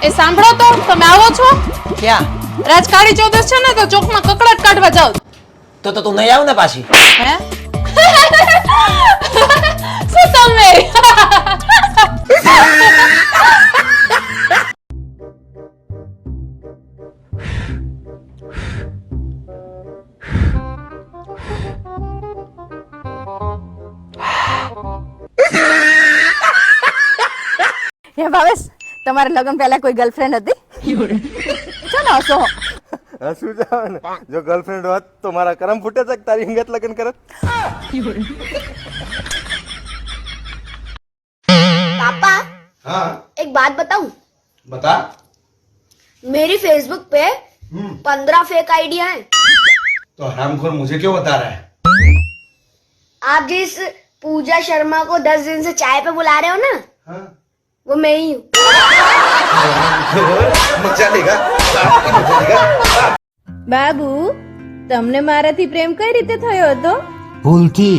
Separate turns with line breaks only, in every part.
એ સાંભળો તો, તમે આવો છો?
ક્યાં?
રાજકાળી ચૌદસ છે ને તો ચોકમાં કકડાટ કાઢવા જાવ.
તો તું નહીં આવ ને પાછી?
હે? શું તમે?
હે ભાવેશ, તમારા લગ્ન પહેલા કોઈ ગર્લફ્રેન્ડ હતી? છો ને હસો.
હસું જાવ ને, જો ગર્લફ્રેન્ડ હોત તો મારા કરમ ફૂટે છે કે તારી અંગત લગ્ન કરત.
पापा
हाँ
एक बात बताऊं?
बता.
मेरी फेसबुक पे 15 फेक आइडिया हैं.
तो हरामखोर मुझे क्यों बता रहा है?
आप जिस पूजा शर्मा को 10 दिन से चाय पे बुला रहे हो ना,
हाँ
वो मैं ही हूँ.
मजा लेगा, मजा लेगा.
બાબુ, તમને મારાથી પ્રેમ કઈ રીતે થયો હતો?
ભૂલથી.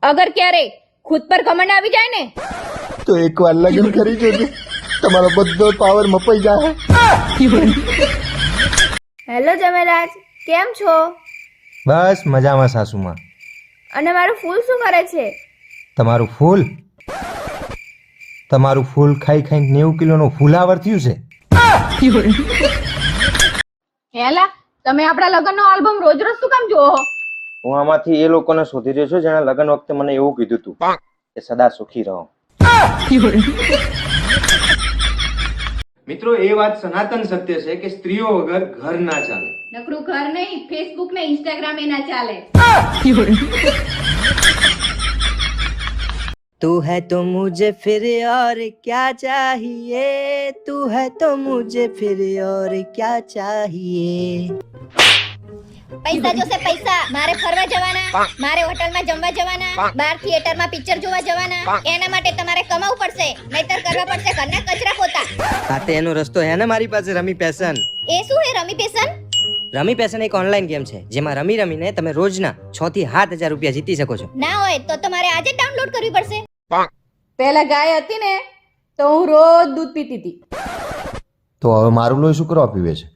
અગર ક્યારે ખુદ પર કમંડ આવી જાય ને
તો એકવાર લગ્ન કરી જોજે, તમારો બધો પાવર મપાઈ જાય.
હેલો જમેરાજ, કેમ છો?
બસ મજામાં સાસુમાં.
અને મારું ફૂલ શું કરે છે?
તમારું ફૂલ ખાઈ ખાઈ 90 કિલોનું ફૂલાવર થયું છે.
હેલા, તમે આપણા લગ્નનો આલ્બમ રોજ રોજ શું કામ જોવો?
હું આમાંથી એ લોકોને શોધી રહ્યો છું જેના લગ્ન વખતે મને એવું કીધું હતું કે સદા સુખી રહો.
મિત્રો, એ વાત સનાતન સત્ય છે કે સ્ત્રીઓ વગર ઘર ના ચાલે.
નકરું ઘર નહીં, ફેસબુક ને ઇન્સ્ટાગ્રામ એ ના ચાલે.
तू है तो मुझे फिर और क्या चाहिए, तू है तो मुझे फिर और क्या चाहिए.
પૈસા જોશે પૈસા. મારે ફરવા જવાના, મારે હોટલમાં જમવા જવાના, બાર થિયેટરમાં પિક્ચર જોવા જવાના. એના માટે તમારે કમાવું પડશે, નહીતર કરવા પડશે ઘરના કચરા પોતા.
હા, તે એનો રસ્તો હે ને મારી પાસે, રમી પેશન.
એ શું હે રમી પેશન?
રમી પેશન એક ઓનલાઈન ગેમ છે જેમાં રમી રમીને તમે રોજના 6 થી 7,000 રૂપિયા જીતી શકો છો.
ના હોય તો તમારે આજે ડાઉનલોડ કરવી પડશે.
પહેલા ગાય હતી ને તો હું રોજ દૂધ પીતી હતી.
તો હવે મારું લોહી શું કરવા પીવે છે?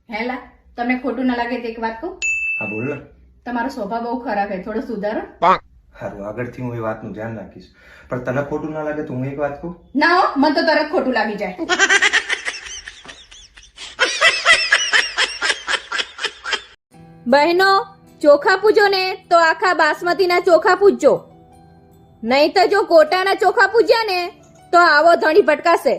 હેલા, તમને ખોટું ના લાગે તો એક વાત કહું?
હા બોલ ને.
તમારો સ્વભાવ બહુ ખરાબ છે, થોડો સુધારો.
સારું, આગળથી હું એ વાતનું ધ્યાન રાખીશ. પણ તને ખોટું ના લાગે તો હું એક વાત કહું?
ના હો, મને તો તરત ખોટું લાગી જાય. બહેનો, ચોખા પૂજો ને તો આખા બાસમતીના ચોખા પૂજજો, નહીં તો જો કોટાના ચોખા પૂજ્યા ને તો આવો ધણી ભટકાશે.